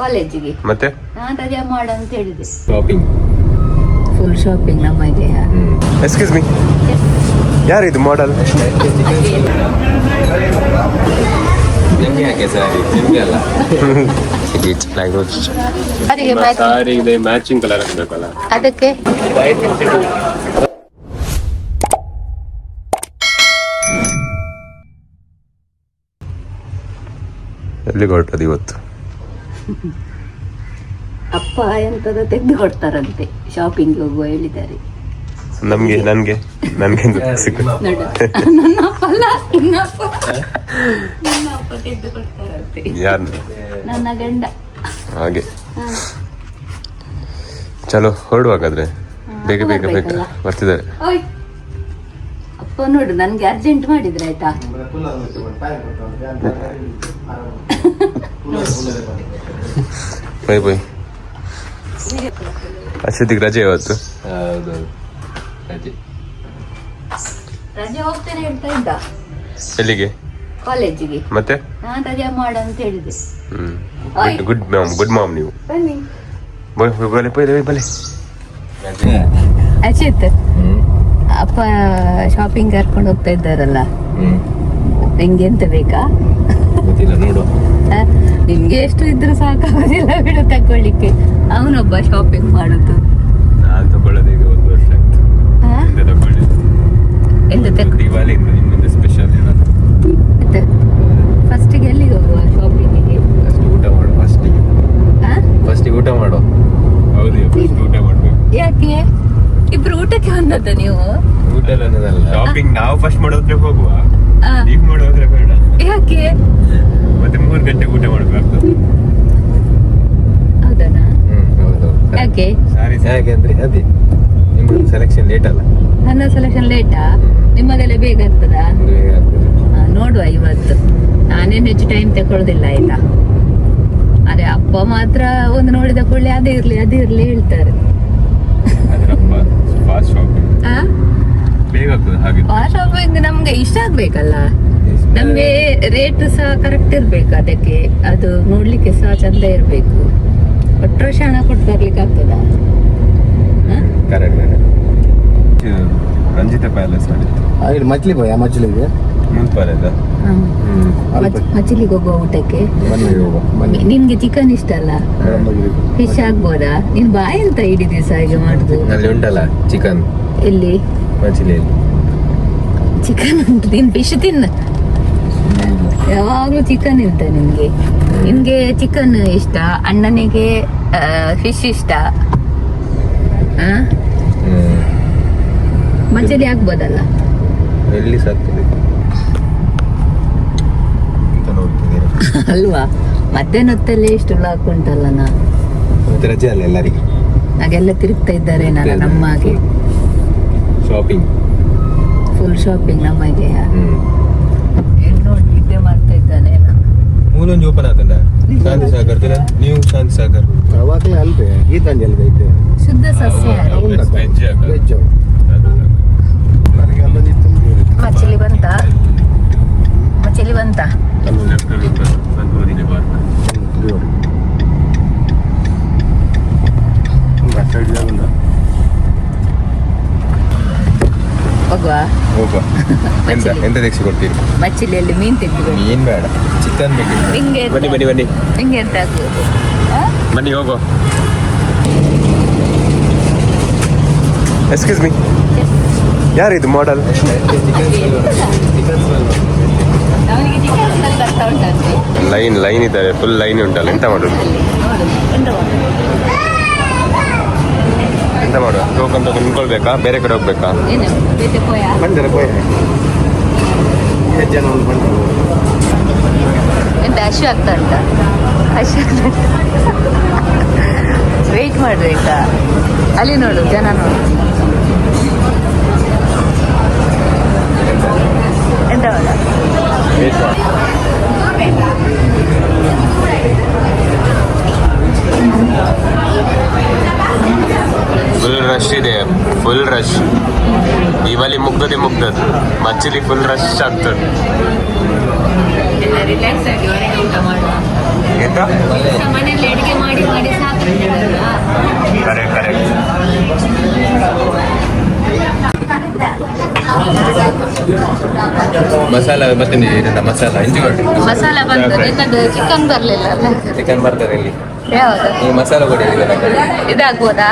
ಕಾಲೇಜಿಗೆ. ಮತ್ತೆ ನಾನು ರಜೆ ಮಾಡು ಅಂತ ಹೇಳಿದೆ. ಶಾಪಿಂಗ್, ಫುಲ್ ಶಾಪಿಂಗ್ ನಮಗೆ. ಎಕ್ಸ್ಕ್ಯೂಸ್ ಮೀ, ಯಾರಿದು ಮಾಡೆಲ್? ನಿಮ್ಗೆ ಯಾಕೆ ಸಾರಿ? ನಿಮ್ಗೆ ಅಲ್ಲ. ಸಾರಿ ಇದೆ, ಮ್ಯಾಚಿಂಗ್ ಕಲರ್ ಹಾಕ್ಬೇಕಲ್ಲ ಅದಕ್ಕೆ. ಎಲ್ಲಿಗೆ ಹೊರಟದು ಇವತ್ತು? ಅಪ್ಪ ಎಂತದ ತೆಗೆದು ಕೊಡ್ತಾರಂತೆ, ಶಾಪಿಂಗ್ ಹೋಗುವ ಹೇಳಿದ್ದಾರೆ. ನನ್ಗೆ ಸಿಕ್ಕ ನೋಡು, ನನ್ನ ಅಪ್ಪ ಅಲ್ಲ, ನನ್ನ ಅಪ್ಪ ತೆಗೆದು ಕೊಡ್ತಾರಂತೆ. ಯಾರು? ನನ್ನ ಗಂಡ. ಹಾಗೆ ಚಲೋ ಹೊರಡುವಾಗಾದ್ರೆ. ಬೇಗ ಬೇಗ ಬೇಗ ಬರ್ತಿದ್ದಾರೆ. ಓಯ್ ಅಪ್ಪ ನೋಡು, ನನ್ಗೆ ಅರ್ಜೆಂಟ್ ಮಾಡಿದ್ರೆ ಆಯ್ತಾ. Bye bye. ಅಶ್ವತಿಗೆ ರಜೆ ಇವತ್ತು. ಹೌದು, ರಜೆ. ರಜೆ ಹೋಗ್ತೇನೆ ಹೇಳ್ತಾ ಇದ್ದ. ಎಲ್ಲಿಗೆ? ಕಾಲೇಜಿಗೆ. ಮತ್ತೆ ನಾನು ರಜೆ ಮಾಡು ಅಂತ ಹೇಳಿದೆ. ಗುಡ್ ಮಾಮ್ ನೀವು. ಬನ್ನಿ ಬಲೆ ಬಲೆ ಬಲೆ. ಅಚಿತ್, ಅಪ್ಪ ಶಾಪಿಂಗ್ ಕರ್ಕೊಂಡು ಹೋಗ್ತಾ ಇದ್ದಾರಲ್ಲ, ನಿಂಗೆ ಎಂತ ಬೇಕಾ? ಗೊತ್ತಿಲ್ಲ, ನೋಡು. ನಿಮ್ಗೆ ಎಷ್ಟು ಇದ್ರು ಸಾಕಾಗೋದಿಲ್ಲ ಬಿಡು ತಗೊಳ್ಳಿಕ್ಕೆ. ಅವನೊಬ್ಬ ಶಾಪಿಂಗ್ ಮಾಡುದು. ನಾನು ತಗೊಳ್ಳೋದು ಈಗ 1 ವರ್ಷ ಆಯ್ತು. ಎಂತ ದಿವಾಲಿ ಇನ್ನೊಂದು ಸ್ಪೆಷಲ್ ಏನಾದ್ರು. ಫಸ್ಟಿಗೆ ಎಲ್ಲಿಗೆ ಹೋಗುವ ಶಾಪಿಂಗಿಗೆ? ಊಟ ಮಾಡು ಫಸ್ಟಿಗೆ ಊಟ ಮಾಡು. ಹೌದು, ಫಸ್ಟ್ ಊಟ ಮಾಡ್ಬೇಕು. ಯಾಕೆ ಇಬ್ರು ಊಟಕ್ಕೆ ಬಂದದ್ದ ನೀವು? ಊಟ ಅನ್ನೋದಲ್ಲ, ಶಾಪಿಂಗ್ ನಾವು ಫಸ್ಟ್ ಮಾಡೋದ್ರೆ ಹೋಗುವ, ಆ, ನೀವು ಮಾಡೋದ್ರೆ ಬೇಡ. ಯಾಕೆ? ಮತ್ತೆ 3 ಗಂಟೆಗೆ ಊಟ ಮಾಡ್ಬೇಕಾಗ್ತದೆ. ಹೌದನಾ? ಹೌದು. ಯಾಕೆ? ಸಾರಿ ಯಾಕೆಂದ್ರೆ ಅದೇ ನಿಮ್ಮ ಸೆಲೆಕ್ಷನ್ ಲೇಟ್ ಅಲ್ಲ. ನನ್ನ ಸೆಲೆಕ್ಷನ್ ಲೇಟಾ? ನಿಮ್ಮದೆಲ್ಲ ಬೇಗ ಆಗ್ತದಾ? ನೋಡುವ ಇವತ್ತು. ನಾನೇನು ಹೆಚ್ಚು ಟೈಮ್ ತಗೊಳ್ಳೋದಿಲ್ಲ ಆಯ್ತಾ. ಅದೇ ಅಪ್ಪ ಮಾತ್ರ ಒಂದು ನೋಡಿದ ಕೂಡಲೇ ಅದೇ ಇರ್ಲಿ ಹೇಳ್ತಾರೆ. ಫಾಸ್ಟ್ ಶಾಪಿಂಗ್ ಬೇಗ ಆಗ್ತದೆ. ಹಾಗೆ ಫಾಸ್ಟ್ ಶಾಪಿಂಗ್ ನಮ್ಗೆ ಇಷ್ಟ ಆಗ್ಬೇಕಲ್ಲ. ನಮ್ಗೆ ರೇಟ್ ಸಹ ಕರೆಕ್ಟ್ ಇರ್ಬೇಕು, ಅದಕ್ಕೆ ಅದು ನೋಡ್ಲಿಕ್ಕೆ ಸಹ ಚಂದ ಇರ್ಬೇಕು. ಒಟ್ಟು ವರ್ಷ ಹಣ ಕೊಟ್ಟು ಬರ್ಲಿಕ್ಕೆ ಆಗ್ತದ? ರಂಜಿತ ಪ್ಯಾಲೇಸ್ ಇದು ಮಚ್ಲಿ ಬಾಯ್, ಮಚ್ಲಿಗೆ ಮುನ್ಪಾಲೆಲ್ಲ ಮಚ್ಚಲಿಗೆ ಹೋಗುವ ಊಟಕ್ಕೆ. ನಿಮ್ಗೆ ಚಿಕನ್ ಇಷ್ಟ ಅಲ್ಲ? ಫಿಶ್ ಆಗ್ಬೋದಾ? ನೀನ್ ಬಾಯಿ ಅಂತ ಇಡೀ ದಿವಸ ಹಾಗೆ ಮಾಡುದು. ಅಲ್ಲಿ ಉಂಟಲ್ಲ ಚಿಕನ್. ಎಲ್ಲಿ? ಮಚ್ಲಿಯಲ್ಲಿ ಚಿಕನ್ ಉಂಟು, ನೀನ್ ಫಿಶ್ ತಿನ್ನ. ಯಾವಾಗ್ಲೂ ಚಿಕನ್ ಇರ್ತ ನಿನ್ಗೆ ಚಿಕನ್ ಇಷ್ಟ, ಅಣ್ಣನಿಗೆ ಫಿಶ್ ಇಷ್ಟ. ಮಚ್ಚಲಿ ಆಗ್ಬೋದಲ್ಲ? ಎಲ್ಲಿ ಸಾಕ್ತದೆ ಅಂತ ನೋಡ್ತಿದ್ದೀರಾ ಅಲ್ವಾ? ಮಧ್ಯಾಹ್ನ ಹೊತ್ತಲ್ಲಿ ಎಷ್ಟು ಲಾಕ್ ಉಂಟಲ್ಲ. ಮತ್ತೆ ರಜೆ ಅಲ್ಲ ಎಲ್ಲರಿಗೆ, ಹಾಗೆಲ್ಲ ತಿರುಗ್ತಾ ಇದ್ದಾರೆ ನಮ್ಮಗೆ. ಶಾಪಿಂಗ್, ಫುಲ್ ಶಾಪಿಂಗ್ ನಮಗೆ. ನೋಡಿ ನಿದ್ದೆ ಮಾಡ್ತಾ ಇದ್ದಾನೆ. ಮೂಲೊಂದು ಓಪನ್ ಆಗ್ತದ ಶಾಂತಿ ಸಾಗರ್. ನೀವು ಶಾಂತಿ ಸಾಗರ್ ಅವಾಗಲೇ ಅಲ್ವೇ ಗೀತಾಂಜಲಿ ಅಲ್ವೇ ಇದೆ. ಶುದ್ಧ ಸಸ್ಯಾಹಾರಿ. ವೆಜ್ ನನಗೆ ಅಲ್ಲದಿತ್ತು. ಮಚ್ಚಲಿ ಬಂತ? ಹೋಗುವ. ಎಂತ ತೆಗ್ಸಿ ಕೊಡ್ತೀರಿ? ಮಚ್ಚಲಿಯಲ್ಲಿ ಮೀನ್ ತೆಗ್ದು. ಮೀನ್ ಬೇಡ, ಚಿಕನ್ ಬೇಕು. ನಿಂಗೆ ಬನ್ನಿ ನಿಂಗೆ ಎಂತ ಆಗ್ಬೋದು? ಬನ್ನಿ ಹೋಗೋ. ಎಕ್ಸ್ಕ್ಯೂಸ್ ಮೀ, ಯಾರಿದು ಮಾಡೆಲ್? ಲೈನ್ ಇದ್ದಾರೆ, ಫುಲ್ ಲೈನ್ ಉಂಟಲ್ಲ. ಎಂತ ಮಾಡೋದು? ಟೋಕನ್ ನಿಂತ್ಕೊಳ್ಬೇಕಾ? ಬೇರೆ ಕಡೆ ಹೋಗ್ಬೇಕಾ? ಎಂತ ಹಶು ಆಗ್ತಾ ಉಂಟ? ವೆಯ್ಟ್ ಮಾಡ್ಬೇಕಾ? ಅಲ್ಲಿ ನೋಡು, ಜನ ನೋಡು. ಎಂತ ಮಾಡ? ಫುಲ್ ರಶ್ ಇದೆ, ಫುಲ್ ರಶ್. ದಿವಾಲಿ ಮುಗ್ದದೆ ಮಚ್ಚಲಿ ಫುಲ್ ರಶ್ ಆಗ್ತದೆ. ರಿಲ್ಯಾಕ್ಸ್ ಆಗಿ ಹೊರಗೆ ಊಟ ಮಾಡುವ. ಎಂತ ಮನೆಯಲ್ಲಿ ಅಡಿಗೆ ಮಸಾಲ ಮತ್ತೆ ಮಸಾಲ ಇಂಚಿ ಮಸಾಲ ಬಂತು, ನಿನ್ನದು ಚಿಕನ್ ಬರ್ಲಿಲ್ಲ ಅಲ್ಲ? ಚಿಕನ್ ಬರ್ತದೆ ಇಲ್ಲಿ. ಯಾವುದು? ನೀವು ಮಸಾಲ ಕೊಡಿ. ಇದಾಗ್ಬೋದಾ?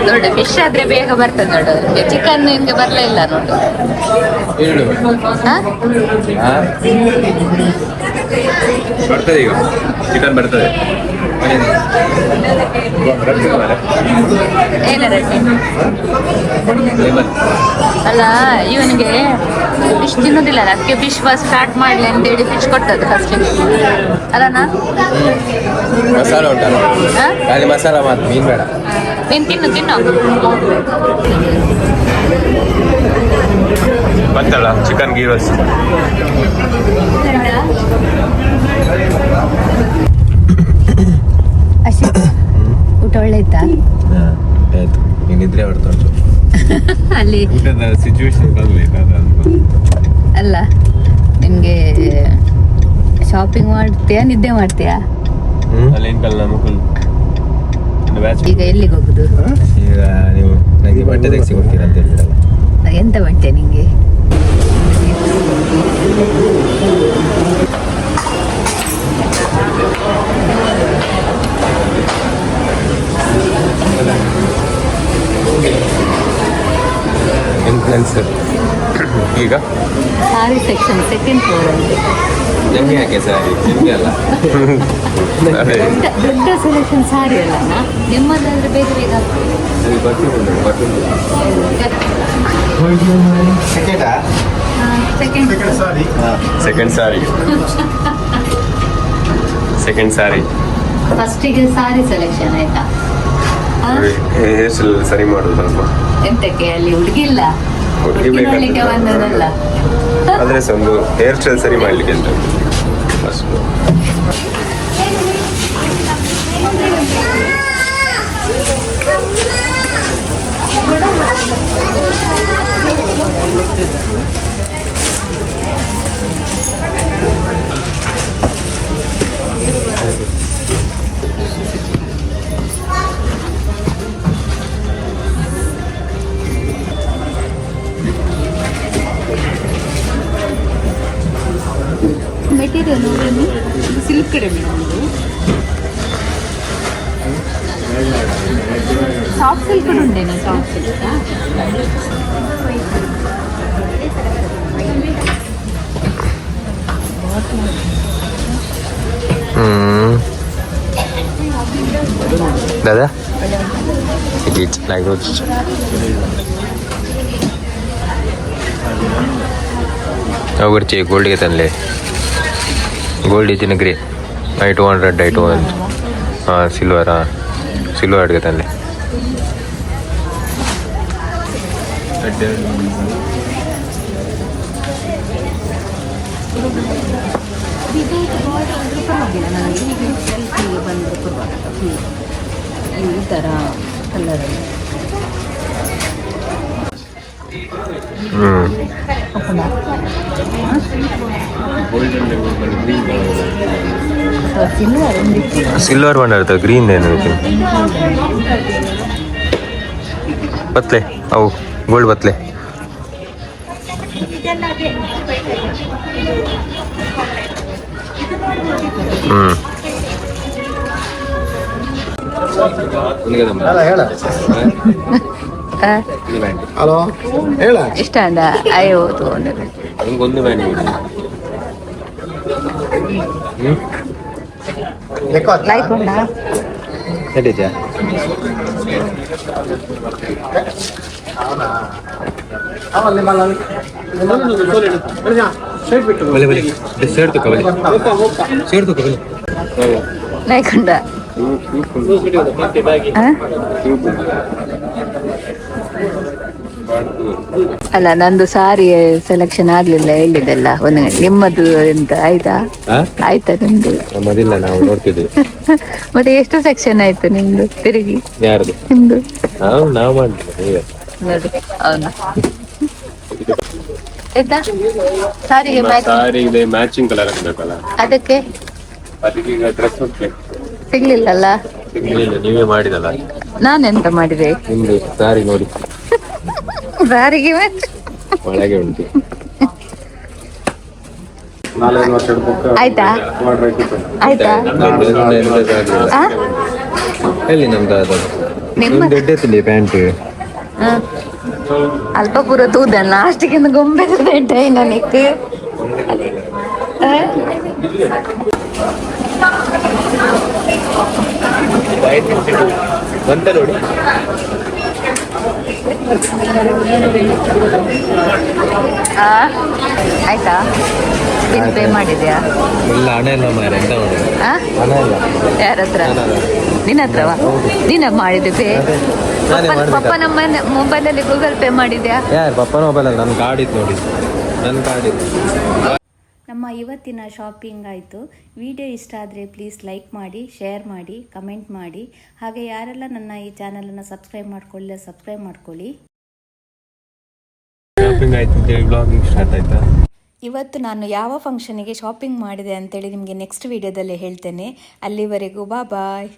ನೋಡು, ಫಿಶ್ ಆದ್ರೆ ಬೇಗ ಬರ್ತದೆ ನೋಡು. ಚಿಕನ್ ನಿಮ್ಗೆ ಬರ್ಲೇ ಇಲ್ಲ ನೋಡು. ಹಾ? ಬರ್ತದೆ ಈಗ ಚಿಕನ್ ಬರ್ತದೆ. ಏನ ರೊಟ್ಟಿ ಅಲ್ಲ, ಇವನಿಗೆ ಫಿಶ್ ತಿನ್ನೋದಿಲ್ಲ, ಅದಕ್ಕೆ ಫಿಶ್ ಸ್ಟಾರ್ಟ್ ಮಾಡ್ಲಿ ಅಂತೇಳಿ ಫಿಶ್ ಕೊಟ್ಟದ್ದು ಫಸ್ಟ್ ಅಲ್ಲನಾ? ಮಸಾಲ ಉಂಟಲ್ಲ, ಖಾಲಿ ಮಸಾಲ ಮಾತ್ರ, ಮೀನು ಬೇಡ. ನೀನು ತಿನ್ನು. ಬಂತಲ್ಲ ಚಿಕನ್ ಗೀ ರೋಸ್ಟ್. ಊಟ ಒಳ್ಳೆ ಇತ್ತಾ? ಆಯ್ತು, ನೀನಿದ್ರೆ ಹೊಡ್ತಾ ಅಲ್ಲಿ ಊಟದ ಸಿಚುವೇಶನ್ ಅಲ್ಲ, ನಿಮ್ಗೆ ಶಾಪಿಂಗ್ ಮಾಡ್ತೀಯಾ ನಿದ್ದೆ ಮಾಡ್ತೀಯಾ? ಈಗ ಎಲ್ಲಿಗೆ ಹೋಗುದು? ಈಗ ನೀವು ನನಗೆ ಬಟ್ಟೆ ತೆಗೆಸಿ ಕೊಡ್ತೀರಾ ಅಂತ ಹೇಳಿದ್ರಲ್ಲ. ಎಂತ ಬಟ್ಟೆ ನಿಂಗೆ? ಈಗ ಸಾರಿ ಸೆಕ್ಷನ್ ಸೆಕೆಂಡ್ ಫ್ಲೋರ್ ಅಲ್ಲಿ ನಿಮಗೆ ಯಾಕೆ ಸಾರಿ? ನಿಮಗೆ ಅಲ್ಲ, ದೊಡ್ಡ ಸೆಲೆಕ್ಷನ್ ಸಾರಿ ಅಲ್ಲ, ನಿಮ್ಮದಾದ್ರೆ ಬೇಗ ಬೇಗ ಸೆಕೆಂಡ್ ಸಾರಿ ಫಸ್ಟಿಗೆ ಸಾರಿ ಸೆಲೆಕ್ಷನ್ ಆಯ್ತಾ? ಹೇರ್ ಸ್ಟೈಲ್ ಸರಿ ಮಾಡೋದು ಸ್ವಲ್ಪ. ಎಂತಕ್ಕೆ ಅಲ್ಲಿ ಹುಡುಗಿಲ್ಲ, ಹುಡುಗಿ ನೋಡ್ಲಿಕ್ಕೆ ಬಂದದಲ್ಲ. ಆದ್ರೆ ಒಂದು ಹೇರ್ ಸ್ಟೈಲ್ ಸರಿ ಮಾಡ್ಲಿಕ್ಕೆ ಅಂತ ಫಸ್ಟ್. ಮೆಟೀರಿಯಲ್ ಸಿಲ್ಕ್ ಕಡೆ ಸಾಫ್ಟ್ ಸಿಲ್ಕ್ ಉಂಟೇನೆ? ಸಾಫ್ಟ್ ಸಿಲ್ಕ್ दादा it's like those. ಅವರ್ಚೆ ಗೋಲ್ಡ್ಗೆ ತನ್ನಲೆ ಗೋಲ್ಡ್ ಇದ್ದಿನ ಗ್ರೇ ಐ 200 ಐ 200 ಹಾಂ ಸಿಲ್ವರ್ಗೆ ತನ್ನಲೆ. ಈ ಥರ ಕಲರಲ್ಲಿ ಸಿಲ್ವರ್ ಬಣ್ಣ ಇರ್ತದೆ, ಗ್ರೀನ್ ಏನು ಬತ್ಲೆ ಅವು ಗೋಲ್ಡ್ ಬತ್ಲೆ. ಹಲೋ ಹೇಳ ಇಷ್ಟ ಅಂದ ಅಯ್ಯೋ ಒಂದು ಬ್ಯಾಂಡ್ ಲೈಕ್ ಉಂಟಾ? ಹೇಳಿದ್ಯಾ? ಲೈಕ್ ಉಂಟಾ? ಅಲ್ಲ, ನಂದು ಸಾರಿ ಸೆಲೆಕ್ಷನ್ ಆಗ್ಲಿಲ್ಲ ಹೇಳಿದೆಲ್ಲ. ಒಂದು ನಿಮ್ಮದು ಎಂತ ಆಯ್ತಾ? ಆಯ್ತಾ ನಿಮ್ದು? ನಮ್ಮದಿಲ್ಲ, ನಾವು ನೋಡ್ತಿದ್ವಿ. ಮತ್ತೆ ಎಷ್ಟು ಸೆಕ್ಷನ್ ಆಯ್ತು ನಿಮ್ದು ತಿರುಗಿ? ಯಾರ್ದು? ನಿಮ್ದು. ನಾವು ಮಾಡಿದ್ವಿ ನೋಡಿ ಅವನು ಆಯ್ತಾ? ಸಾರಿಗೆ ಸಾರಿಗೆ ಮ್ಯಾಚಿಂಗ್ ಕಲರ್ ಹಾಕ್ಬೇಕಲ್ಲ, ಅದಕ್ಕೆ ಅದಕ್ಕೆ ಈಗ ಡ್ರೆಸ್ ಹೋಗ್ಬೇಕು. ಸಿಗ್ಲಿಲ್ಲಲ್ಲ? ನೀವೇ ಮಾಡಿದಲ್ಲ ನಾನೆಂತ ಮಾಡಿದೆ ನಿಮ್ದು ದಾರಿ ನೋಡಿ ಬಾರಿಗೆ ಒಳಗೆ ಉಂಟು ಆಯ್ತಾ ಆಯ್ತಾ ಆ? ಎಲ್ಲಿ ನಮ್ದು ಅದು ನಿಮ್ಮ ದೊಡ್ಡ ಪ್ಯಾಂಟ್ ಹ. ಅಲ್ಪ ಪೂರ ತೂದಲ್ಲ ಲಾಸ್ಟಿಗೆ ಗೊಂಬೆ ನನಗೆ ಬಂತ ನೋಡಿ ಆಯ್ತಾ ಬಿಲ್ ಪೇ ಮಾಡಿದ್ಯಾ ಇಲ್ಲ ಹಣ ಇಲ್ಲ ಮಾರ ಎಂತ ಮಾಡೋದು ಆ? ಹಣ ಇಲ್ಲ ಯಾರ ಹತ್ರ ನಿನ್ನ ಹತ್ರವಾ ನೀನ ಮಾಡಿದೆ ಪೇ ನಾನೇ ಮಾಡ್ಬೇಕಾ? ಪಪ್ಪ ನಮ್ಮ ಮೊಬೈಲಲ್ಲಿ ಗೂಗಲ್ ಪೇ ಮಾಡಿದ್ಯಾ ಯಾರು ಪಪ್ಪನ ಮೊಬೈಲ್ ಅಲ್ಲ ನನ್ನ ಕಾರ್ಡ್ ಇತ್ತು ನೋಡಿ ನನ್ನ ಕಾರ್ಡ್ ಇತ್ತು ನಮ್ಮ ಇವತ್ತಿನ ಶಾಪಿಂಗ್ ಆಯಿತು. ವಿಡಿಯೋ ಇಷ್ಟ ಆದರೆ ಪ್ಲೀಸ್ ಲೈಕ್ ಮಾಡಿ, ಶೇರ್ ಮಾಡಿ, ಕಮೆಂಟ್ ಮಾಡಿ. ಹಾಗೆ ಯಾರೆಲ್ಲ ನನ್ನ ಈ ಚಾನಲನ್ನು ಸಬ್ಸ್ಕ್ರೈಬ್ ಮಾಡ್ಕೊಳ್ಳಿ ಸಬ್ಸ್ಕ್ರೈಬ್ ಮಾಡ್ಕೊಳ್ಳಿ. ಶಾಪಿಂಗ್ ಆಯ್ತು ಅಂತೇಳಿ ಬ್ಲಾಗಿಂಗ್ ಸ್ಟಾರ್ಟ್ ಆಯ್ತಾ ಇವತ್ತು ನಾನು ಯಾವ ಫಂಕ್ಷನಿಗೆ ಶಾಪಿಂಗ್ ಮಾಡಿದೆ ಅಂತೇಳಿ ನಿಮಗೆ ನೆಕ್ಸ್ಟ್ ವಿಡಿಯೋದಲ್ಲಿ ಹೇಳ್ತೇನೆ. ಅಲ್ಲಿವರೆಗೂ ಬಾಯ್.